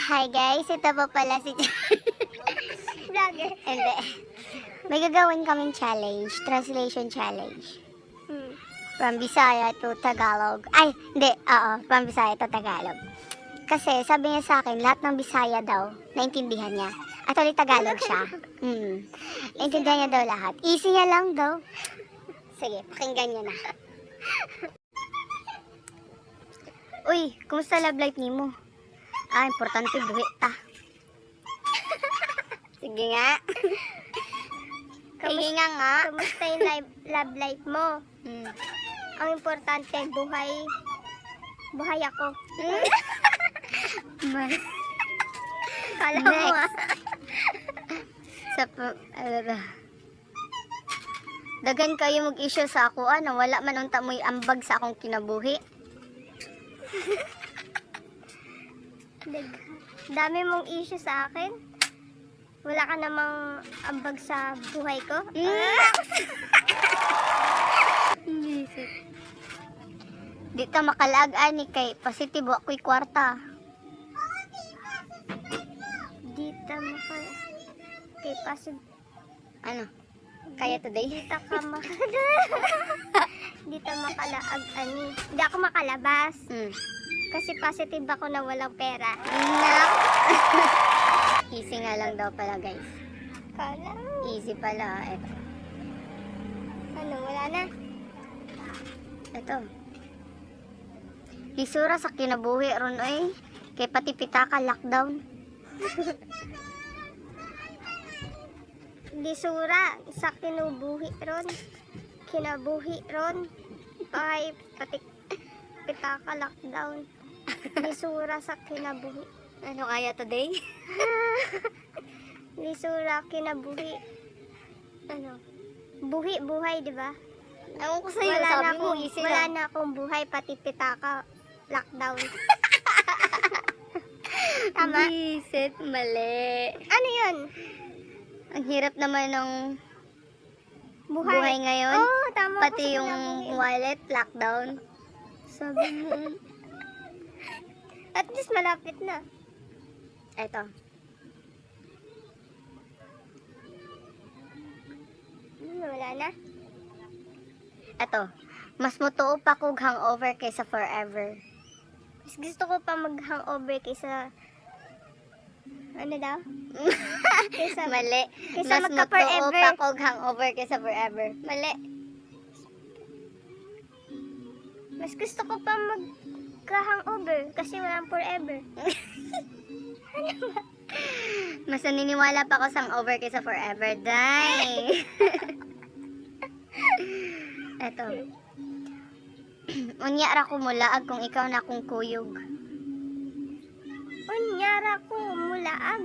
Hi guys, ito po pala si Vlogger. Hindi. May gagawin kaming challenge, translation challenge. From Bisaya to Tagalog. Ay, hindi, from Bisaya to Tagalog. Kasi sabi niya sa akin, lahat ng Bisaya daw, naintindihan niya. At ulit Tagalog siya. Naintindihan niya daw lahat. Easy niya lang daw. Sige, pakinggan niya na. Uy, kumusta love life ni mo? Importante buhi ta. Sige nga. Sige nga. Kamusta yung love life mo? Ang importante, buhay ako. Kala mo Dagan kayo mag-issue sa ako, wala man unta mo'y ambag sa akong kinabuhi. Dami mong issue sa akin. Wala ka namang ambag sa buhay ko. Di ta makalaag ani kay positibo ako'y kwarta. Di ta kay pasig. Kaya today? Di ta makalaag ani. Di ako makalabas. Kasi positive ako na walang pera. Easy nga lang daw pala guys. Kala. Easy pala. Eto. Wala na. Ito. Lisura sa kinabuhi ron ay. Kay pati pitaka lockdown. Lisura sa kinabuhi ron. Ay, pati pitaka lockdown. Lisura sa kinabuhi. Ano kaya today? Lisura kinabuhi. Buhay, di ba? Ewan ko sa'yo, sabi mo, easy wala lang. na akong buhay, pati pitaka lockdown. Tama? Bisit, mali. Ano yun? Ang hirap naman ng buhay ngayon. Oo, tama. Pati yung wallet, lockdown. Sabi mo. At least malapit na. Eto. Wala na. Eto. Mas mutuo pa kog hangover kaysa forever. Mas gusto ko pa mag-hangover kaysa ano daw? Mali. Kaysa Mas mutuo magka-forever. pa kog hangover kaysa forever. Mali. Mas gusto ko pa magka-hangover kasi walang forever. Mas naniniwala pa ako sa hangover kaysa forever. Dai. Eto. Unyara ko mulaag kung ikaw na kong kuyog. Unyara ko mulaag.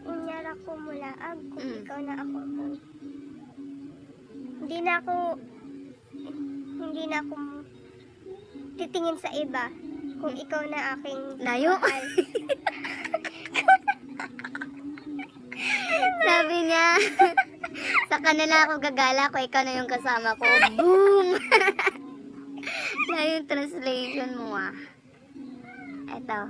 Unyara ko mulaag kung ikaw na ako. Hindi na ako titingin sa iba kung ikaw na aking Layo. mahal. Sabi niya, sa kanila ako gagala ko, ikaw na yung kasama ko. Boom! Na yung translation mo Eto.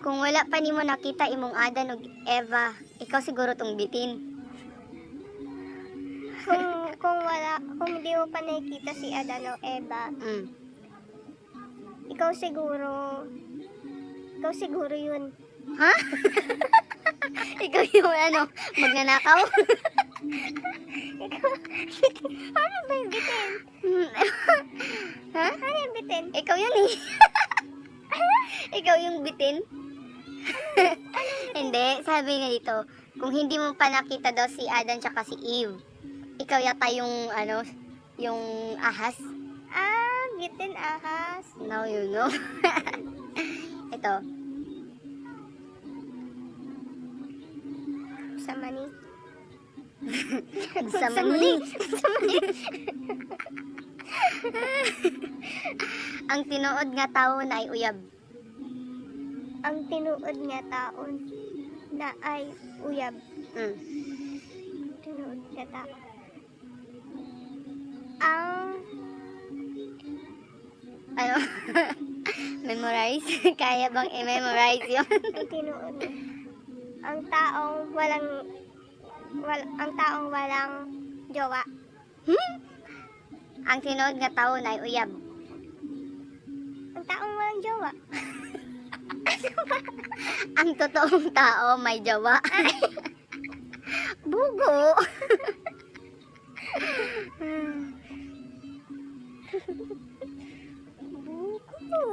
Kung wala pa nimo nakita imong Adan ug Eva, ikaw siguro tong bitin. Kung hindi mo pa nakikita si Adan o Eva, ikaw siguro yun. Ha? Ikaw yung magnanakaw? Ano ba yung bitin? Ha? Ano yung bitin? Ikaw yun eh. Ikaw yung bitin? Hindi, sabi nga dito, kung hindi mo pa nakita daw si Adan tsaka si Eve, ikaw yata yung yung ahas. Bitin ahas. Now you know. Ito. Sa mani. Sa mani. Ang tinuod nga taon ay uyab. Ang tinuod nga taon na ay uyab. Tinuod nga taon. Ang Ano? Memorize? Kaya bang i-memorize yun? Ang tinuod mo. Ang taong walang jowa. Ang tinuod nga taon ay uyab. Ang taong walang jowa. Ang totoong tao may jawa. Bugo.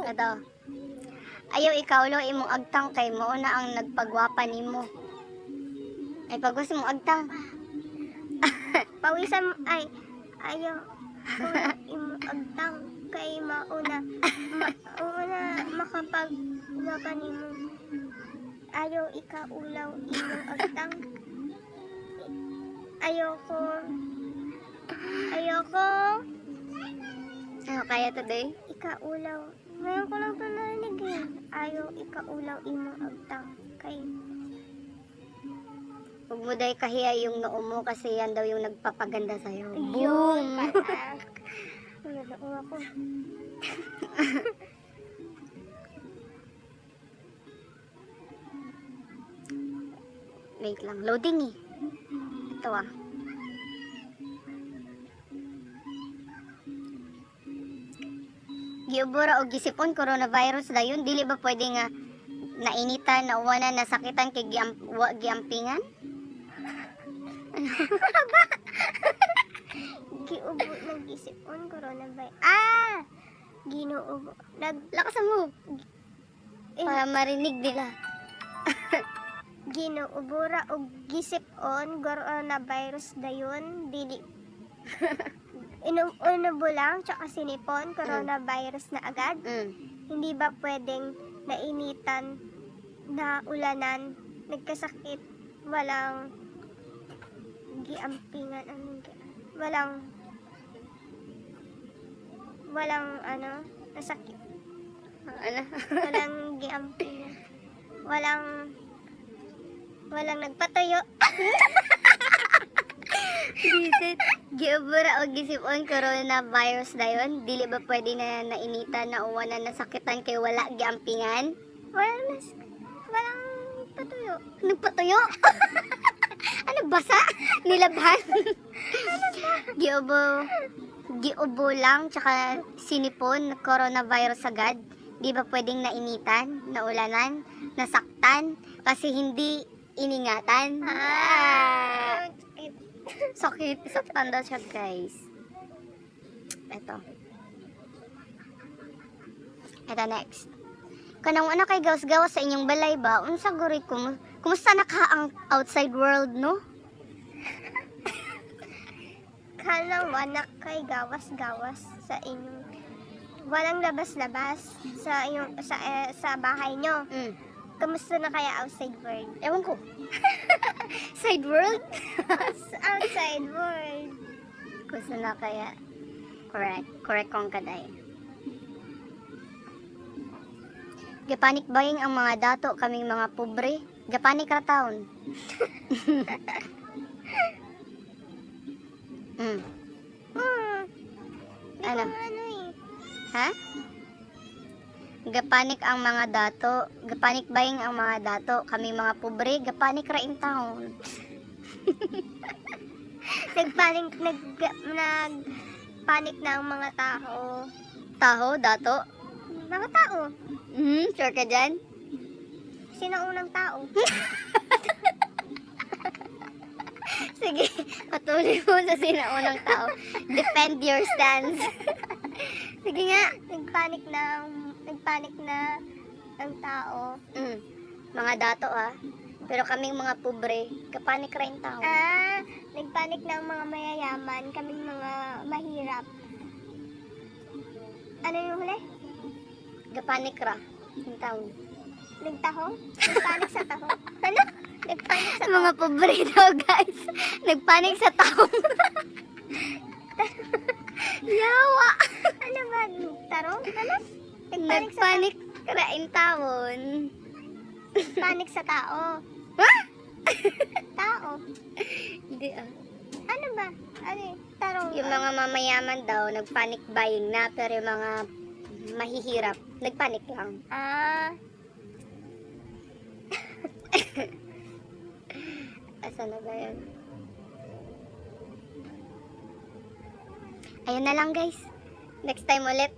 Ito. Ayaw ikaw lo imong agtang kay mo na ang nagpagwapa nimo. Ay pagwas mo agtang. Pawisan ay ayaw ko imo agtang kay mauna makapagwapa nimo. Ayaw ikaulaw imong agtang. Ayoko. Ano kaya today? Ikaulaw. Ngayon ko lang ito narinig eh. Ayaw ikaulaw imong agtang kay Huwag mo dahi kahiya yung noo mo kasi yan daw yung nagpapaganda sa'yo. yun Boom! pala. Naloo ako. Wait lang. Loading eh. Ito ah. Giubura o gisipon coronavirus dayon dili ba pwede nga nainitan, nauwanan, nasakitan kay giampingan? Giubo nag-isipon coronavirus. Ginuubo. Lakasan mo. Para marinig nila. Ginuubura og gisipon coronavirus dayon dili. Inuubo lang tsaka sinipon coronavirus na agad. Hindi ba pwedeng nainitan, na ulanan, nagkasakit, walang giampingan, walang nasakit, Ano? walang giampingan, walang nagpatayo. Bisit. Giubura o gisipon coronavirus dayon dili ba pwede na nainitan, nauwanan, nasakitan kay wala giampingan? Walang patuyo. Nagpatuyo? Ano basa? Nilabhan? Giubo lang tsaka sinipon coronavirus agad. Di ba pwedeng nainitan, naulanan, nasaktan kasi hindi iningatan? Sakit. Saktan daw siya guys. Ito next. Kanang ano kay gawas-gawas sa inyong balay ba? Unsa guri kumusta na ka ang outside world no? Kanang wanak kay gawas-gawas sa inyong walang labas-labas sa inyong sa bahay nyo. Kamusta na kaya outside world? Ewan ko. Side world? Outside world. Kumusta na kaya? Correct kong kaday. Gapanik baying ang mga dato kaming mga pobre. Gapanik ra taon. Ano? Ha? Gapanik ang mga dato. Gapanik baying ang mga dato kaming mga pobre. Gapanik ra in taon. Nagpanik na ang mga tao. Taho, dato. Mga tao. Sure ka dyan? Sino unang tao? Sige, patuloy mo sa sinaunang tao. Defend your stance. Sige nga. Nagpanik na ang tao. Mga dato Pero kaming mga pobre, kapanik rin tao. Nagpanik na ang mga mayayaman, kaming mga mahirap. Ano yung huli? Gapanik ra yung taon. Nagtaho? Nagpanik sa taho? Ano? Nagpanik sa taho? Mga pobre daw guys. Nagpanik sa taon. Yawa. Ano ba? Tarong? Ano? Nagpanik ra in taon. Panik sa tao. Ha? Tao. Hindi Ano ba? Ano eh? Tarong. Yung mga mamayaman daw, nagpanic buying na, pero yung mga mahihirap. Nagpanik lang. Asa na ba yan? Ayun na lang guys. Next time ulit.